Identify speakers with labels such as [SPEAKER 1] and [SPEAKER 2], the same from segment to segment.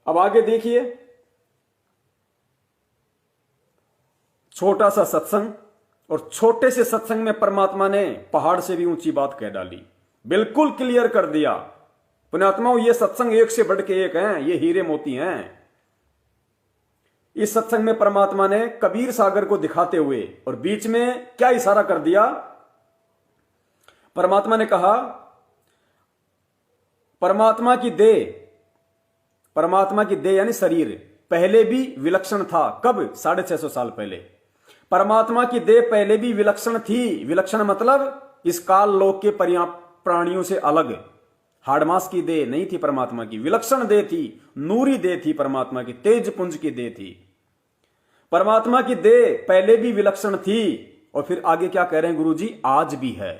[SPEAKER 1] अब आगे देखिए, छोटा सा सत्संग, और छोटे से सत्संग में परमात्मा ने पहाड़ से भी ऊंची बात कह डाली, बिल्कुल क्लियर कर दिया। पुण्यात्माओं, ये सत्संग एक से बढ़ के एक हैं, ये हीरे मोती हैं। इस सत्संग में परमात्मा ने कबीर सागर को दिखाते हुए और बीच में क्या इशारा कर दिया। परमात्मा ने कहा, परमात्मा की देह यानी शरीर पहले भी विलक्षण था। कब? 650 साल पहले। परमात्मा की देह पहले भी विलक्षण थी। विलक्षण मतलब इस काल लोक के प्राणियों से अलग। हाड़मास की देह नहीं थी परमात्मा की, विलक्षण देह थी, नूरी देह थी परमात्मा की, तेज पुंज की देह थी। परमात्मा की देह पहले भी विलक्षण थी। और फिर आगे क्या कह रहे हैं गुरुजी? आज भी है।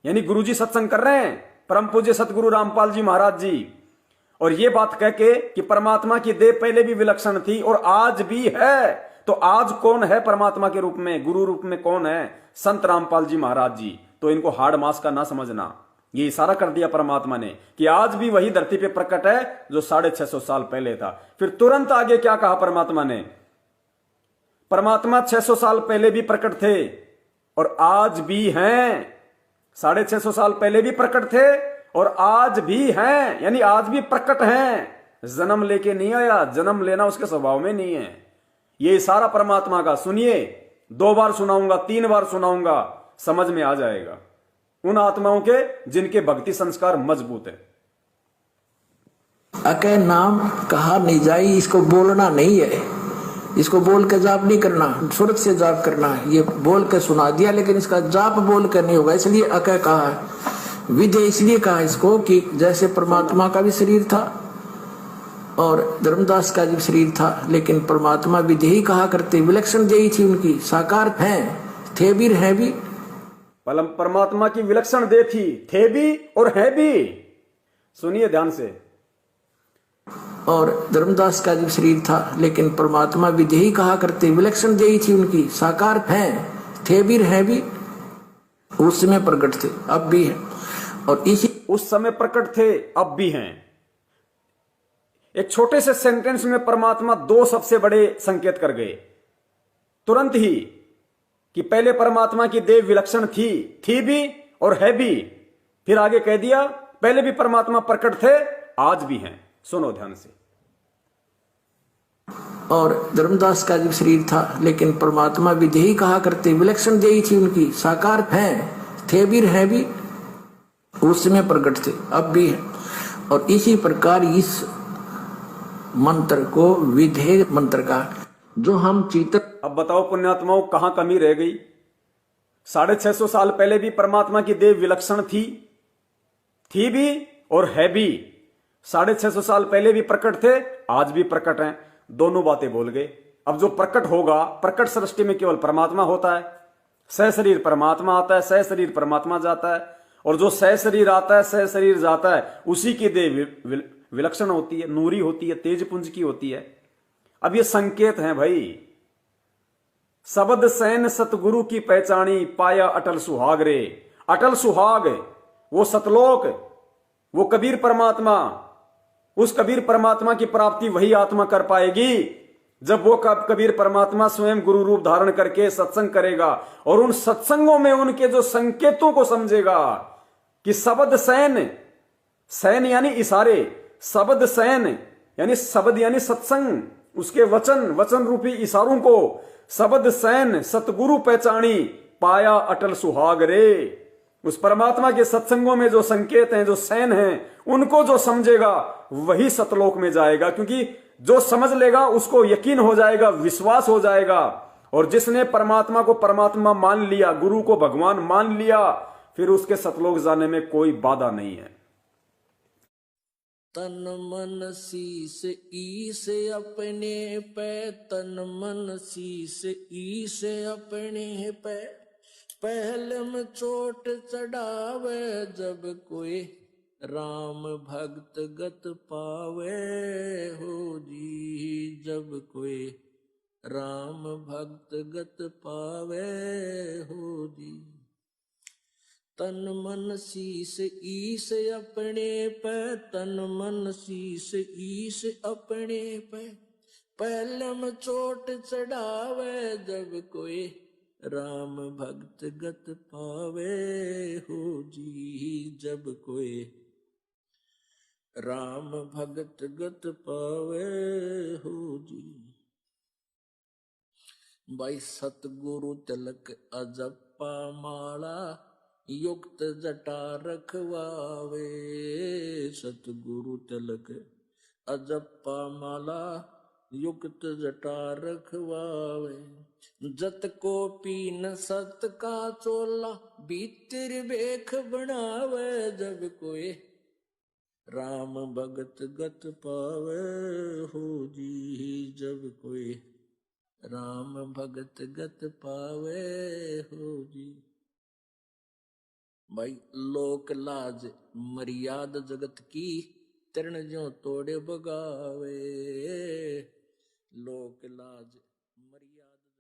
[SPEAKER 1] यानी गुरुजी सत्संग कर रहे हैं, परम पूज्य सतगुरु रामपाल जी महाराज जी, और ये बात कह के कि परमात्मा की देह पहले भी विलक्षण थी और आज भी है। तो आज कौन है परमात्मा के रूप में, गुरु रूप में कौन है? संत रामपाल जी महाराज जी। तो इनको हाड़ मास का ना समझना, ये इशारा कर दिया परमात्मा ने कि आज भी वही धरती पे प्रकट है जो 650 साल पहले था। फिर तुरंत आगे क्या कहा परमात्मा ने? परमात्मा 600 साल पहले भी प्रकट थे और आज भी हैं। 650 साल पहले भी प्रकट थे और आज भी हैं, यानी आज भी प्रकट हैं। जन्म लेके नहीं आया, जन्म लेना उसके स्वभाव में नहीं है। ये इशारा परमात्मा का सुनिए, 2 बार सुनाऊंगा, 3 बार सुनाऊंगा, समझ में आ जाएगा उन आत्माओं के जिनके भक्ति संस्कार मजबूत है।
[SPEAKER 2] अके नाम कहा नहीं जाई, इसको बोलना नहीं है, इसको बोल के जाप नहीं करना, सुरत से जाप करना है। ये बोल के सुना दिया, लेकिन इसका जाप बोल कर नहीं होगा, इसलिए अके कहा है। विधेय इसलिए कहा इसको कि जैसे परमात्मा का भी शरीर था और धर्मदास का भी शरीर था, लेकिन परमात्मा विधेय कहा करते, विलक्षण देही थी उनकी, साकार हैं, थे भी है भी।
[SPEAKER 1] परमात्मा की विलक्षण देह थी, थे भी और है भी। सुनिए ध्यान से।
[SPEAKER 2] और धर्मदास का भी शरीर था, लेकिन परमात्मा विधेय कहा करते, विलक्षण देही थी उनकी, साकार हैं, थे भी है भी। उस समय प्रकट थे, अब भी है। और इसी
[SPEAKER 1] उस समय प्रकट थे, अब भी हैं। एक छोटे से सेंटेंस में परमात्मा 2 सबसे बड़े संकेत कर गए तुरंत ही, कि पहले परमात्मा की देह विलक्षण थी भी और है भी। फिर आगे कह दिया पहले भी परमात्मा प्रकट थे, आज भी हैं। सुनो ध्यान से।
[SPEAKER 2] और धर्मदास का भी शरीर था, लेकिन परमात्मा विधेय कहा करते, विलक्षण देही थी उनकी, साकार हैं, थे भी है भी। उस समय प्रकट थे, अब भी है। और इसी प्रकार इस मंत्र को विधेय मंत्र का जो हम चित्र।
[SPEAKER 1] अब बताओ पुण्यात्माओं, कहां कमी रह गई? 650 साल पहले भी परमात्मा की देह विलक्षण थी भी और है भी। 650 साल पहले भी प्रकट थे, आज भी प्रकट हैं। दोनों बातें बोल गए। अब जो प्रकट होगा, प्रकट सृष्टि में केवल परमात्मा होता है, सह शरीर परमात्मा आता है, सह शरीर परमात्मा जाता है। और जो सह शरीर आता है, सह शरीर जाता है, उसी की देह विलक्षण होती है, नूरी होती है, तेज पुंज की होती है। अब ये संकेत हैं भाई। शब्द सैन सतगुरु की पहचानी, पाया अटल सुहाग रे। अटल सुहाग, वो सतलोक, वो कबीर परमात्मा, उस कबीर परमात्मा की प्राप्ति वही आत्मा कर पाएगी जब वो कबीर परमात्मा स्वयं गुरु रूप धारण करके सत्संग करेगा और उन सत्संगों में उनके जो संकेतों को समझेगा कि शब्द सैन, सैन यानी इशारे, शब्द सैन यानी शब्द यानी सत्संग, उसके वचन रूपी इशारों को शब्द सैन सतगुरु पहचानी, पाया अटल सुहाग रे। उस परमात्मा के सत्संगों में जो संकेत हैं, जो सैन हैं, उनको जो समझेगा वही सतलोक में जाएगा। क्योंकि जो समझ लेगा उसको यकीन हो जाएगा, विश्वास हो जाएगा। और जिसने परमात्मा को परमात्मा मान लिया, गुरु को भगवान मान लिया, फिर उसके सतलोक जाने में कोई बाधा नहीं है।
[SPEAKER 2] तन मन शीस ईस अपने पे, तन मन शीस ईस अपने पे, पहले में चोट चढ़ावे, जब कोई राम भक्त गत पावे हो जी, जब कोई राम भक्त गत पावे हो जी। तन मन शीस ईस अपने पे, तन मन शीस ईस अपने पे, पहलम चोट चढ़ावे जब कोई राम भक्त गत पावे हो जी, जब कोई राम भगत गत पावे हो जी। भाई सतगुरु तिलक अजप्पा माला, युक्त जटा रखवावे, सतगुरु तिलक अजप्पा माला, युक्त जटा रखवावे। जत को पीन सत का चोला, भीतर बेख बनावे जब कोई राम भगत गत पावे हो जी, जब कोई राम भगत गत पावे हो जी। भाई लोक लाज मर्याद जगत की, तरण ज्यों तोड़े बगावे, लोक लाज मर्याद